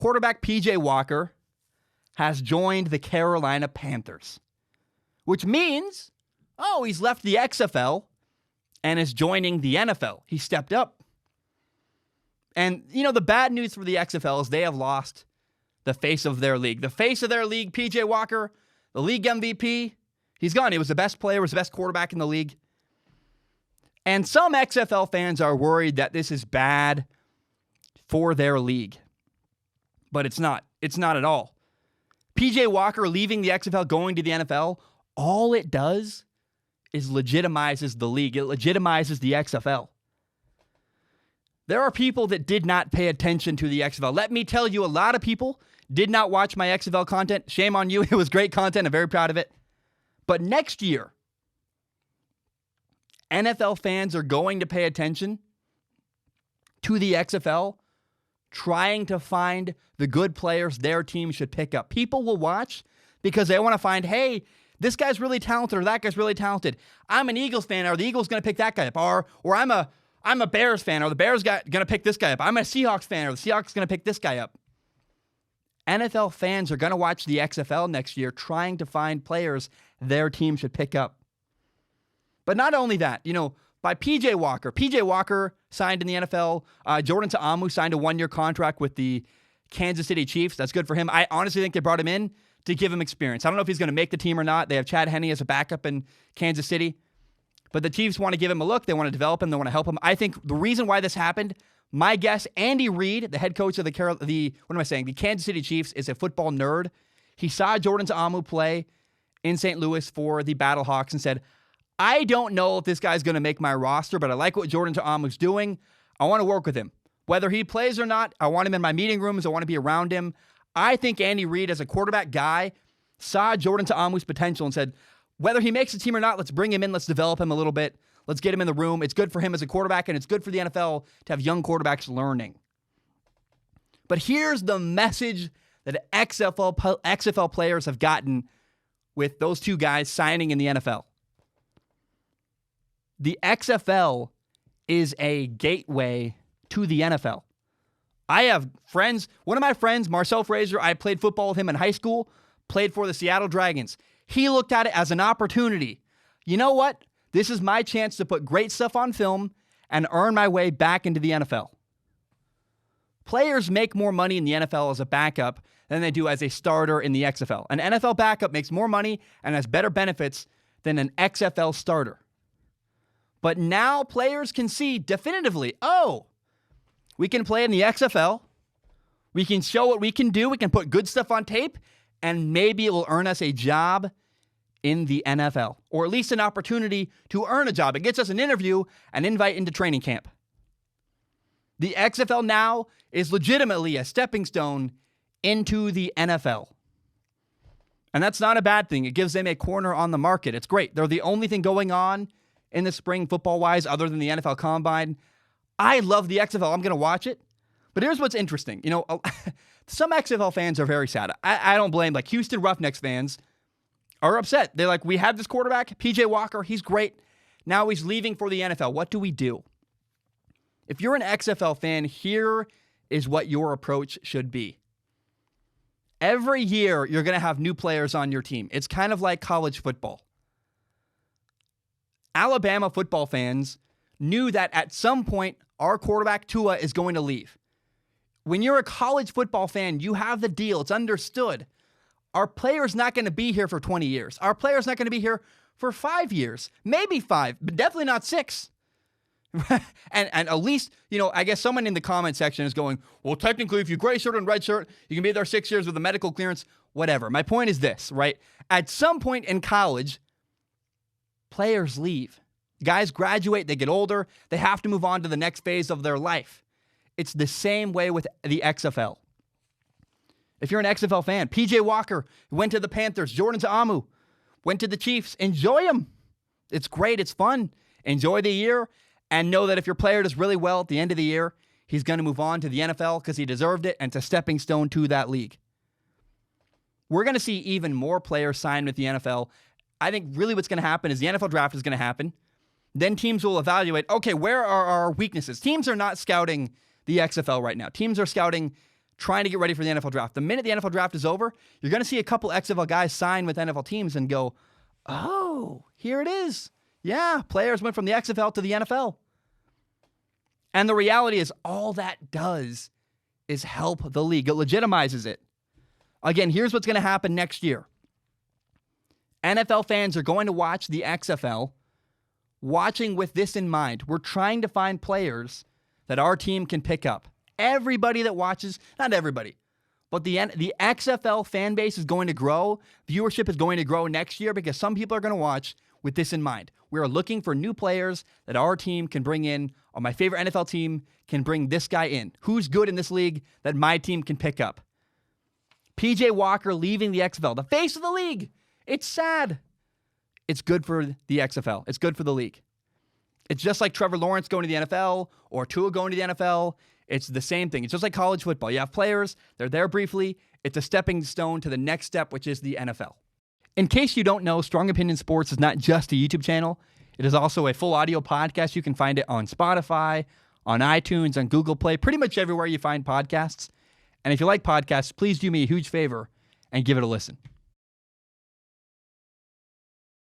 Quarterback PJ Walker has joined the Carolina Panthers, which means, he's left the XFL and is joining the NFL. He stepped up. And, the bad news for the XFL is they have lost the face of their league. The face of their league, PJ Walker, the league MVP, he's gone. He was the best player, was the best quarterback in the league. And some XFL fans are worried that this is bad for their league. But it's not. It's not at all. PJ Walker leaving the XFL, going to the NFL, all it does is legitimizes the league. It legitimizes the XFL. There are people that did not pay attention to the XFL. Let me tell you, a lot of people did not watch my XFL content. Shame on you. It was great content. I'm very proud of it. But next year, NFL fans are going to pay attention to the XFL, trying to find the good players their team should pick up. People will watch because they want to find, hey, this guy's really talented or that guy's really talented. I'm an Eagles fan. Are the Eagles going to pick that guy up? Or I'm a Bears fan. Are the Bears going to pick this guy up? I'm a Seahawks fan. Are the Seahawks going to pick this guy up? NFL fans are going to watch the XFL next year trying to find players their team should pick up. But not only that, by PJ Walker. PJ Walker signed in the NFL. Jordan Ta'amu signed a 1-year contract with the Kansas City Chiefs. That's good for him. I honestly think they brought him in to give him experience. I don't know if he's going to make the team or not. They have Chad Henne as a backup in Kansas City. But the Chiefs want to give him a look. They want to develop him. They want to help him. I think the reason why this happened, my guess, Andy Reid, the head coach of the Kansas City Chiefs, is a football nerd. He saw Jordan Ta'amu play in St. Louis for the Battlehawks and said, I don't know if this guy's going to make my roster, but I like what Jordan Ta'amu's doing. I want to work with him. Whether he plays or not, I want him in my meeting rooms. I want to be around him. I think Andy Reid, as a quarterback guy, saw Jordan Ta'amu's potential and said, whether he makes the team or not, let's bring him in. Let's develop him a little bit. Let's get him in the room. It's good for him as a quarterback, and it's good for the NFL to have young quarterbacks learning. But here's the message that XFL players have gotten with those two guys signing in the NFL. The XFL is a gateway to the NFL. I have friends. One of my friends, Marcel Fraser, I played football with him in high school, played for the Seattle Dragons. He looked at it as an opportunity. You know what? This is my chance to put great stuff on film and earn my way back into the NFL. Players make more money in the NFL as a backup than they do as a starter in the XFL. An NFL backup makes more money and has better benefits than an XFL starter. But now players can see definitively, we can play in the XFL. We can show what we can do. We can put good stuff on tape, and maybe it will earn us a job in the NFL, or at least an opportunity to earn a job. It gets us an interview, an invite into training camp. The XFL now is legitimately a stepping stone into the NFL. And that's not a bad thing. It gives them a corner on the market. It's great. They're the only thing going on in the spring football-wise other than the NFL Combine. I love the XFL. I'm going to watch it. But here's what's interesting. Some XFL fans are very sad. I don't blame. Like Houston Roughnecks fans are upset. They're like, we had this quarterback, PJ Walker. He's great. Now he's leaving for the NFL. What do we do? If you're an XFL fan, here is what your approach should be. Every year, you're going to have new players on your team. It's kind of like college football. Alabama football fans knew that at some point, our quarterback Tua is going to leave. When you're a college football fan, you have the deal. It's understood. Our player's not going to be here for 20 years. Our player's not going to be here for 5 years. Maybe 5, but definitely not 6. and at least, I guess someone in the comment section is going, well, technically, if you gray shirt and red shirt, you can be there 6 years with a medical clearance, whatever. My point is this, right? At some point in college, players leave. Guys graduate, they get older, they have to move on to the next phase of their life. It's the same way with the XFL. If you're an XFL fan, PJ Walker went to the Panthers, Jordan Ta'amu went to the Chiefs. Enjoy them. It's great. It's fun. Enjoy the year and know that if your player does really well at the end of the year, he's going to move on to the NFL because he deserved it, and it's a stepping stone to that league. We're going to see even more players sign with the NFL. I think really what's going to happen is the NFL draft is going to happen. Then teams will evaluate, okay, where are our weaknesses? Teams are not scouting the XFL right now. Teams are scouting trying to get ready for the NFL draft. The minute the NFL draft is over, you're going to see a couple XFL guys sign with NFL teams and go, oh, here it is. Yeah, players went from the XFL to the NFL. And the reality is all that does is help the league. It legitimizes it. Again, here's what's going to happen next year. NFL fans are going to watch the XFL, watching with this in mind. We're trying to find players that our team can pick up. Everybody that watches, not everybody, but the XFL fan base is going to grow. Viewership is going to grow next year because some people are going to watch with this in mind. We are looking for new players that our team can bring in, or my favorite NFL team can bring this guy in. Who's good in this league that my team can pick up? PJ Walker leaving the XFL, the face of the league. It's sad. It's good for the XFL. It's good for the league. It's just like Trevor Lawrence going to the NFL or Tua going to the NFL. It's the same thing. It's just like college football. You have players, they're there briefly. It's a stepping stone to the next step, which is the NFL. In case you don't know, Strong Opinion Sports is not just a YouTube channel. It is also a full audio podcast. You can find it on Spotify, on iTunes, on Google Play, pretty much everywhere you find podcasts. And if you like podcasts, please do me a huge favor and give it a listen.